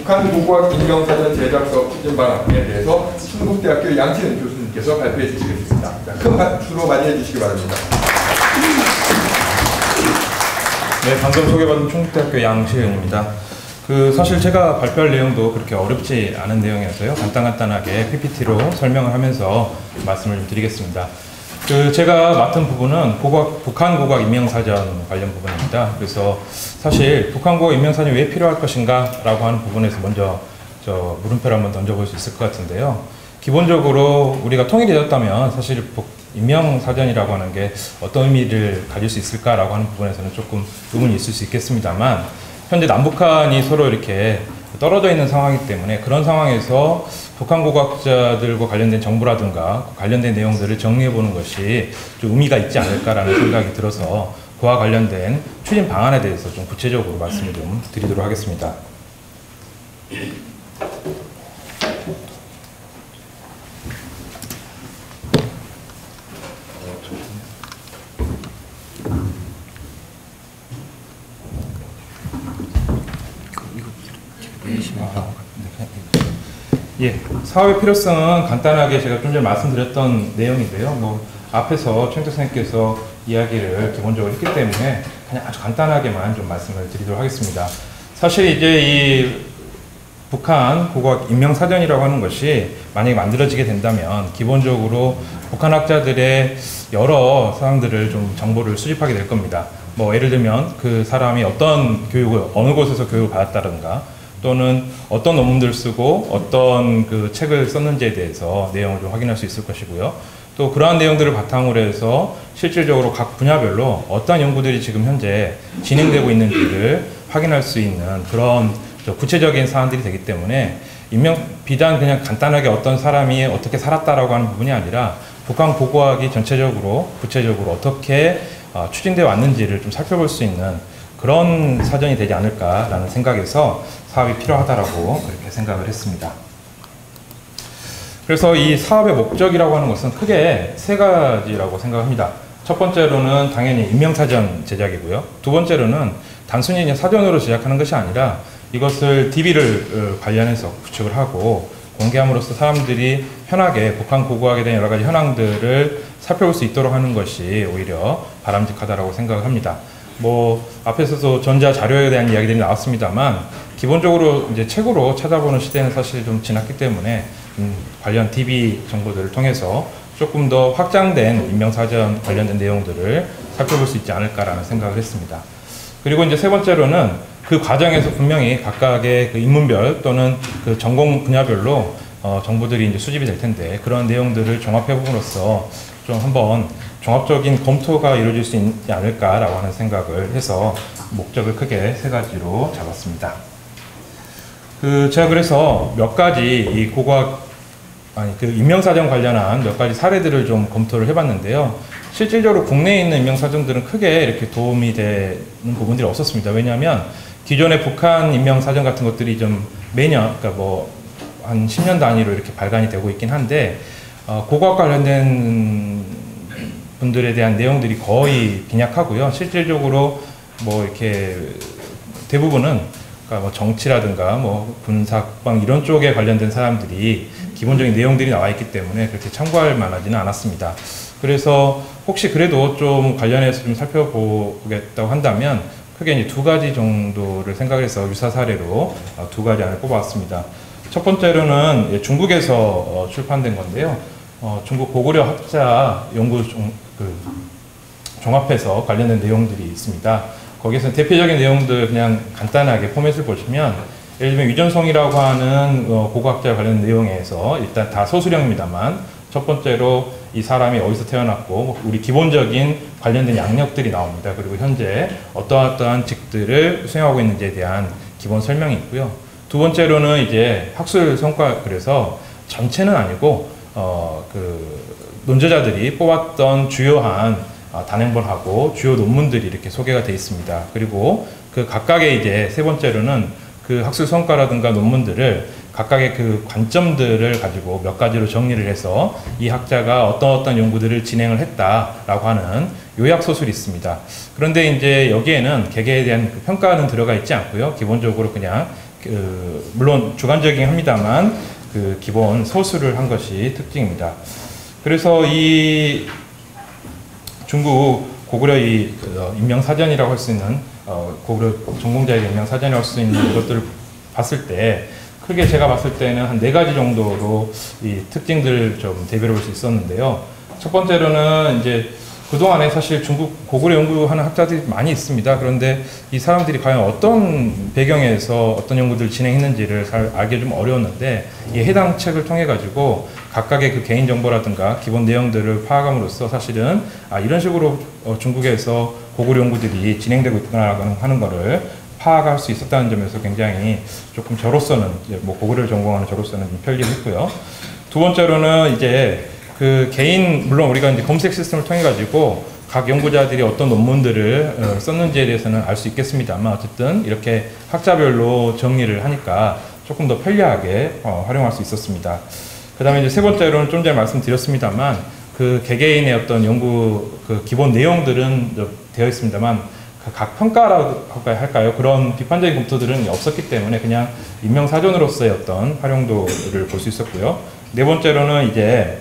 북한 고고학 인명사전 제작 사업 추진 방안에 대해서 충북대학교 양치은 교수님께서 발표해 주시겠습니다. 큰 박수로 맞이해 주시기 바랍니다. 네, 방금 소개받은 충북대학교 양치은입니다. 사실 제가 발표할 내용도 그렇게 어렵지 않은 내용이어서요. 간단하게 PPT로 설명을 하면서 말씀을 좀 드리겠습니다. 제가 맡은 부분은 북한 고고학 인명사전 관련 부분입니다. 그래서 사실 북한 고고학 인명사전이 왜 필요할 것인가 라고 하는 부분에서 먼저 물음표를 한번 던져볼 수 있을 것 같은데요. 기본적으로 우리가 통일이 되었다면 사실 인명사전이라고 하는 게 어떤 의미를 가질 수 있을까라고 하는 부분에서는 조금 의문이 있을 수 있겠습니다만, 현재 남북한이 서로 이렇게 떨어져 있는 상황이기 때문에 그런 상황에서 북한 고고학자들과 관련된 정보라든가 관련된 내용들을 정리해 보는 것이 좀 의미가 있지 않을까라는 생각이 들어서 그와 관련된 추진 방안에 대해서 좀 구체적으로 말씀을 좀 드리도록 하겠습니다. 예, 사업의 필요성은 간단하게 제가 좀 전에 말씀드렸던 내용인데요. 앞에서 최영택 선생님께서 이야기를 기본적으로 했기 때문에 그냥 아주 간단하게만 좀 말씀을 드리도록 하겠습니다. 사실 이제 이 북한 고고학 인명사전이라고 하는 것이 만약에 만들어지게 된다면 기본적으로 북한 학자들의 여러 사람들을 좀 정보를 수집하게 될 겁니다. 예를 들면 그 사람이 어떤 교육을, 어느 곳에서 교육을 받았다든가 또는 어떤 논문들을 쓰고 어떤 그 책을 썼는지에 대해서 내용을 좀 확인할 수 있을 것이고요. 또 그러한 내용들을 바탕으로 해서 실질적으로 각 분야별로 어떤 연구들이 지금 현재 진행되고 있는지를 확인할 수 있는 그런 구체적인 사안들이 되기 때문에 비단 그냥 간단하게 어떤 사람이 어떻게 살았다라고 하는 부분이 아니라 북한 고고학이 전체적으로 구체적으로 어떻게 추진되어 왔는지를 좀 살펴볼 수 있는 그런 사전이 되지 않을까라는 생각에서 사업이 필요하다라고 그렇게 생각을 했습니다. 그래서 이 사업의 목적이라고 하는 것은 크게 세 가지라고 생각합니다. 첫 번째로는 당연히 인명사전 제작이고요. 두 번째로는 단순히 그냥 사전으로 제작하는 것이 아니라 이것을 DB를 관련해서 구축을 하고 공개함으로써 사람들이 편하게 북한 고고학에 대한 여러 가지 현황들을 살펴볼 수 있도록 하는 것이 오히려 바람직하다라고 생각을 합니다. 앞에서도 전자자료에 대한 이야기들이 나왔습니다만 기본적으로 이제 책으로 찾아보는 시대는 사실 좀 지났기 때문에 관련 DB 정보들을 통해서 조금 더 확장된 인명사전 관련된 내용들을 살펴볼 수 있지 않을까라는 생각을 했습니다. 그리고 이제 세 번째로는 그 과정에서 분명히 각각의 그 인문별 또는 그 전공 분야별로 정보들이 이제 수집이 될 텐데 그런 내용들을 종합해 봄으로써 좀 한번 종합적인 검토가 이루어질 수 있지 않을까라고 하는 생각을 해서 목적을 크게 세 가지로 잡았습니다. 제가 그래서 몇 가지 이 인명사전 관련한 몇 가지 사례들을 좀 검토를 해봤는데요. 실질적으로 국내에 있는 인명사전들은 크게 이렇게 도움이 되는 부분들이 없었습니다. 왜냐하면 기존의 북한 인명사전 같은 것들이 좀 매년, 그러니까 한 10년 단위로 이렇게 발간이 되고 있긴 한데, 고고학 관련된 분들에 대한 내용들이 거의 빈약하고요. 실질적으로 이렇게 대부분은 그러니까 정치라든가 군사 국방 이런 쪽에 관련된 사람들이 기본적인 내용들이 나와 있기 때문에 그렇게 참고할 만하지는 않았습니다. 그래서 혹시 그래도 좀 관련해서 좀 살펴보겠다고 한다면 크게 이제 두 가지 정도를 생각해서 유사 사례로 두 가지 안을 꼽아왔습니다. 첫 번째로는 중국에서 출판된 건데요. 중국 고구려 학자 연구 종합해서 관련된 내용들이 있습니다. 거기서 대표적인 내용들 그냥 간단하게 포맷을 보시면 예를 들면 유전성이라고 하는 고고학자 관련 내용에서 일단 다 소수령입니다만 첫 번째로 이 사람이 어디서 태어났고 우리 기본적인 관련된 양력들이 나옵니다. 그리고 현재 어떠한 직들을 수행하고 있는지에 대한 기본 설명이 있고요. 두 번째로는 이제 학술 성과, 그래서 전체는 아니고 논제자들이 뽑았던 주요한 단행본하고 주요 논문들이 이렇게 소개가 되어 있습니다. 그리고 그 각각의 이제 세 번째로는 그 학술 성과라든가 논문들을 각각의 그 관점들을 가지고 몇 가지로 정리를 해서 이 학자가 어떤 연구들을 진행을 했다라고 하는 요약 소설이 있습니다. 그런데 이제 여기에는 개개에 대한 평가는 들어가 있지 않고요. 기본적으로 그냥 물론 주관적이긴 합니다만 그 기본 서술을 한 것이 특징입니다. 그래서 이 중국 고구려의 인명사전이라고 할 수 있는 고구려 전공자의 인명사전이라고 할 수 있는 것들을 봤을 때 크게 제가 봤을 때는 한 4가지 정도로 이 특징들을 좀 대별해 볼 수 있었는데요. 첫 번째로는 이제 그동안에 사실 중국 고구려 연구하는 학자들이 많이 있습니다. 그런데 이 사람들이 과연 어떤 배경에서 어떤 연구들을 진행했는지를 잘 알기 좀 어려웠는데 이 해당 책을 통해 가지고 각각의 그 개인 정보라든가 기본 내용들을 파악함으로써 사실은 이런 식으로 중국에서 고구려 연구들이 진행되고 있구나 하는 거를 파악할 수 있었다는 점에서 굉장히 조금 저로서는 뭐 고구려를 전공하는 저로서는 편리했고요. 두 번째로는 이제 그 개인 물론 우리가 이제 검색 시스템을 통해 가지고 각 연구자들이 어떤 논문들을 썼는지에 대해서는 알 수 있겠습니다만 어쨌든 이렇게 학자별로 정리를 하니까 조금 더 편리하게 활용할 수 있었습니다. 그다음에 이제 세 번째로는 좀 전에 말씀드렸습니다만 그 개개인의 어떤 연구 그 기본 내용들은 되어 있습니다만 각 평가라고 할까요? 그런 비판적인 검토들은 없었기 때문에 그냥 인명사전으로서의 어떤 활용도를 볼 수 있었고요. 네 번째로는 이제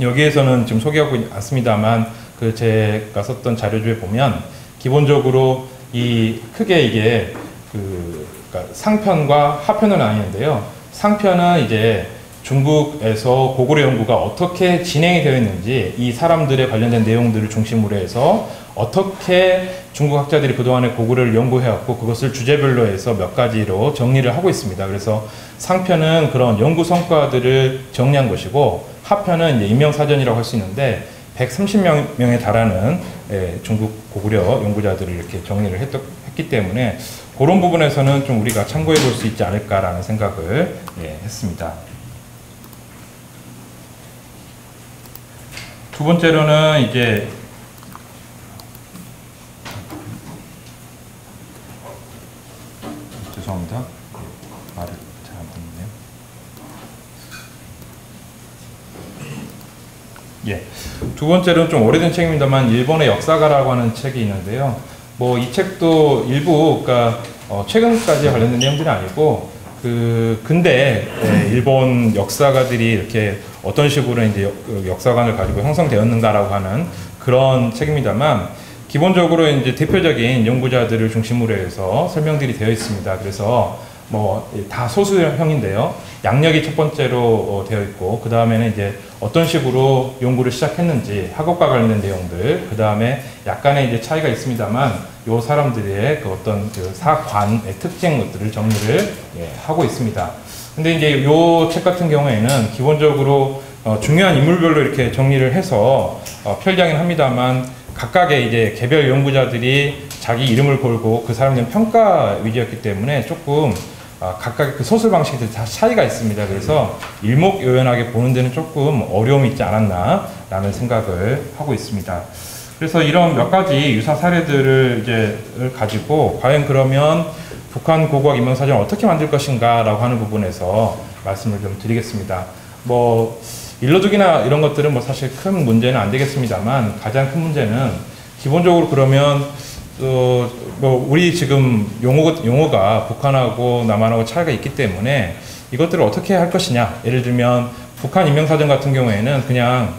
여기에서는 지금 소개하고 않습니다만 그 제가 썼던 자료집에 보면 기본적으로 이 크게 이게 그러니까 상편과 하편을 나뉘는데요. 상편은 이제 중국에서 고구려 연구가 어떻게 진행이 되어 있는지 이 사람들의 관련된 내용들을 중심으로 해서 어떻게 중국 학자들이 그동안에 고구려를 연구해왔고 그것을 주제별로 해서 몇 가지로 정리를 하고 있습니다. 그래서 상편은 그런 연구 성과들을 정리한 것이고 하편은 이제 인명사전이라고 할 수 있는데 130명에 달하는 중국 고구려 연구자들을 이렇게 정리를 했기 때문에 그런 부분에서는 좀 우리가 참고해 볼 수 있지 않을까라는 생각을 했습니다. 두 번째로는 이제 죄송합니다. 말을 잘 안 듣네요. 예. 두 번째로는 좀 오래된 책입니다만 일본의 역사가라고 하는 책이 있는데요. 뭐 이 책도 일부 그러니까 최근까지 관련된 내용들이 아니고 근대 일본 역사가들이 이렇게 어떤 식으로 이제 역사관을 가지고 형성되었는가라고 하는 그런 책입니다만 기본적으로 이제 대표적인 연구자들을 중심으로 해서 설명들이 되어 있습니다. 그래서 뭐 다 소수형인데요. 양력이 첫 번째로 되어 있고 그 다음에는 이제 어떤 식으로 연구를 시작했는지 학업과 관련된 내용들 그 다음에 약간의 이제 차이가 있습니다만 요 사람들의 그 어떤 그 사관의 특징들을 정리를 하고 있습니다. 근데 이제 요 책 같은 경우에는 기본적으로 중요한 인물별로 이렇게 정리를 해서 편리하긴 합니다만 각각의 이제 개별 연구자들이 자기 이름을 걸고 그 사람들은 평가 위주였기 때문에 조금 각각의 그 소술 방식들이 다 차이가 있습니다. 그래서 일목요연하게 보는 데는 조금 어려움이 있지 않았나 라는 생각을 하고 있습니다. 그래서 이런 몇 가지 유사 사례들을 이제 가지고 과연 그러면 북한 고고학 인명사전을 어떻게 만들 것인가 라고 하는 부분에서 말씀을 좀 드리겠습니다. 뭐 일러두기나 이런 것들은 뭐 사실 큰 문제는 안 되겠습니다만 가장 큰 문제는 기본적으로 그러면 뭐 우리 지금 용어가 북한하고 남한하고 차이가 있기 때문에 이것들을 어떻게 할 것이냐. 예를 들면 북한 인명사전 같은 경우에는 그냥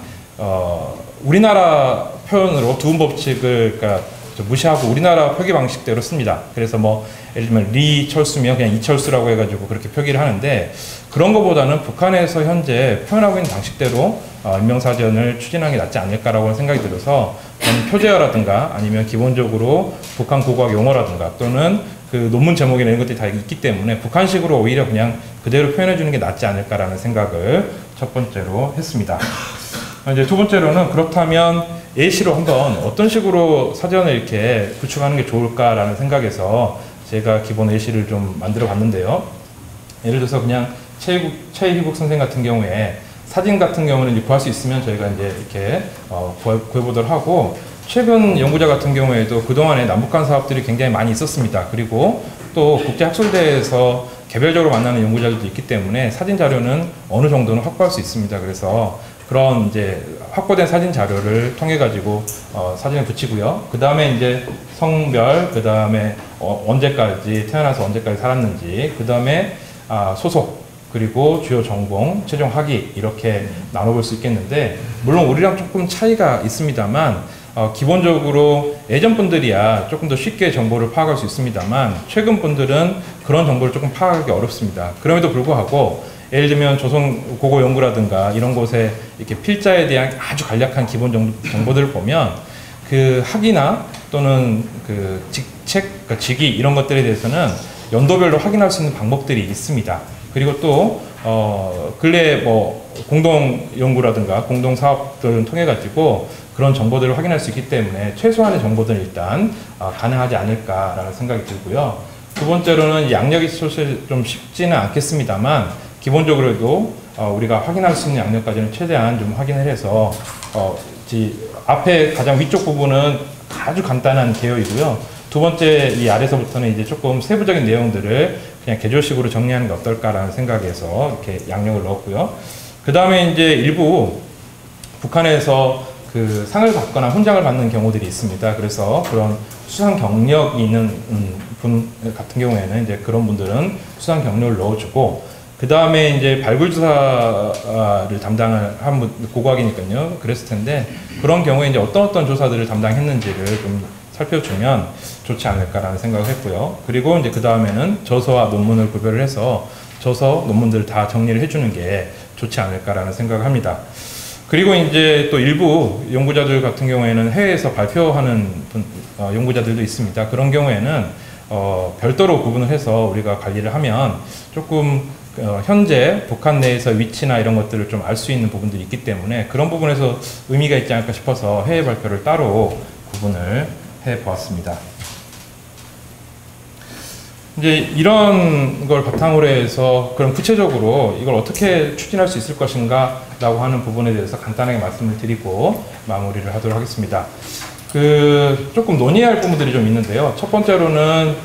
우리나라 표현으로 두음 법칙을 그러니까 무시하고 우리나라 표기 방식대로 씁니다. 그래서 뭐 예를 들면 리철수면 그냥 이철수라고 해가지고 그렇게 표기를 하는데 그런 것보다는 북한에서 현재 표현하고 있는 방식대로 인명사전을 추진하는 게 낫지 않을까라고 생각이 들어서 저는 표제어라든가 아니면 기본적으로 북한 고고학 용어라든가 또는 그 논문 제목이나 이런 것들이 다 있기 때문에 북한식으로 오히려 그냥 그대로 표현해 주는 게 낫지 않을까라는 생각을 첫 번째로 했습니다. 이제 두 번째로는 그렇다면 예시로 한번 어떤 식으로 사전을 이렇게 구축하는 게 좋을까라는 생각에서 제가 기본 예시를 좀 만들어 봤는데요. 예를 들어서 그냥 최희국 선생 같은 경우에 사진 같은 경우는 이제 구할 수 있으면 저희가 이제 이렇게 구해보도록 하고 최근 연구자 같은 경우에도 그동안에 남북한 사업들이 굉장히 많이 있었습니다. 그리고 또 국제학술대에서 개별적으로 만나는 연구자들도 있기 때문에 사진 자료는 어느 정도는 확보할 수 있습니다. 그래서 그런 이제 확보된 사진 자료를 통해 가지고 사진을 붙이고요. 그 다음에 이제 성별, 그 다음에 언제까지 태어나서 언제까지 살았는지, 그 다음에 소속, 그리고 주요 전공, 최종 학위 이렇게 나눠볼 수 있겠는데, 물론 우리랑 조금 차이가 있습니다만 기본적으로 예전 분들이야 조금 더 쉽게 정보를 파악할 수 있습니다만 최근 분들은 그런 정보를 조금 파악하기 어렵습니다. 그럼에도 불구하고 예를 들면 조선고고연구라든가 이런 곳에 이렇게 필자에 대한 아주 간략한 기본 정보들을 보면 그 학위나 또는 그 직책, 그러니까 직위 이런 것들에 대해서는 연도별로 확인할 수 있는 방법들이 있습니다. 그리고 또 근래 뭐 공동 연구라든가 공동 사업들을 통해 가지고 그런 정보들을 확인할 수 있기 때문에 최소한의 정보들은 일단 가능하지 않을까라는 생각이 들고요. 두 번째로는 양력이 사실 좀 쉽지는 않겠습니다만 기본적으로도 우리가 확인할 수 있는 양력까지는 최대한 좀 확인을 해서 앞에 가장 위쪽 부분은 아주 간단한 개요이고요. 두 번째 이 아래서부터는 이제 조금 세부적인 내용들을 그냥 개조식으로 정리하는 게 어떨까라는 생각에서 이렇게 양력을 넣었고요. 그 다음에 이제 일부 북한에서 그 상을 받거나 훈장을 받는 경우들이 있습니다. 그래서 그런 수상 경력이 있는 분 같은 경우에는 이제 그런 분들은 수상 경력을 넣어주고, 그 다음에 이제 발굴조사를 담당을 한 분, 고고학이니까요. 그랬을 텐데, 그런 경우에 이제 어떤 조사들을 담당했는지를 좀 살펴주면 좋지 않을까라는 생각을 했고요. 그리고 이제 그 다음에는 저서와 논문을 구별을 해서 저서, 논문들을 다 정리를 해주는 게 좋지 않을까라는 생각을 합니다. 그리고 이제 또 일부 연구자들 같은 경우에는 해외에서 발표하는 연구자들도 있습니다. 그런 경우에는 별도로 구분을 해서 우리가 관리를 하면 조금 현재 북한 내에서 위치나 이런 것들을 좀 알 수 있는 부분들이 있기 때문에 그런 부분에서 의미가 있지 않을까 싶어서 해외 발표를 따로 구분을 해 보았습니다. 이제 이런 걸 바탕으로 해서 그럼 구체적으로 이걸 어떻게 추진할 수 있을 것인가 라고 하는 부분에 대해서 간단하게 말씀을 드리고 마무리를 하도록 하겠습니다. 조금 논의할 부분들이 좀 있는데요. 첫 번째로는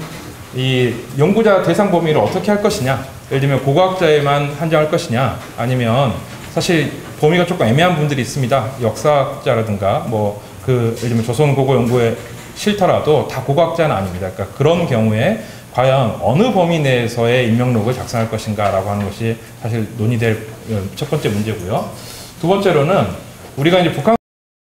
이 연구자 대상 범위를 어떻게 할 것이냐, 예를 들면 고고학자에만 한정할 것이냐, 아니면 사실 범위가 조금 애매한 분들이 있습니다. 역사학자라든가 예를 들면 조선고고연구에 싫더라도 다 고고학자는 아닙니다. 그러니까 그런 경우에 과연 어느 범위 내에서의 인명록을 작성할 것인가 라고 하는 것이 사실 논의될 첫 번째 문제고요. 두 번째로는 우리가 이제 북한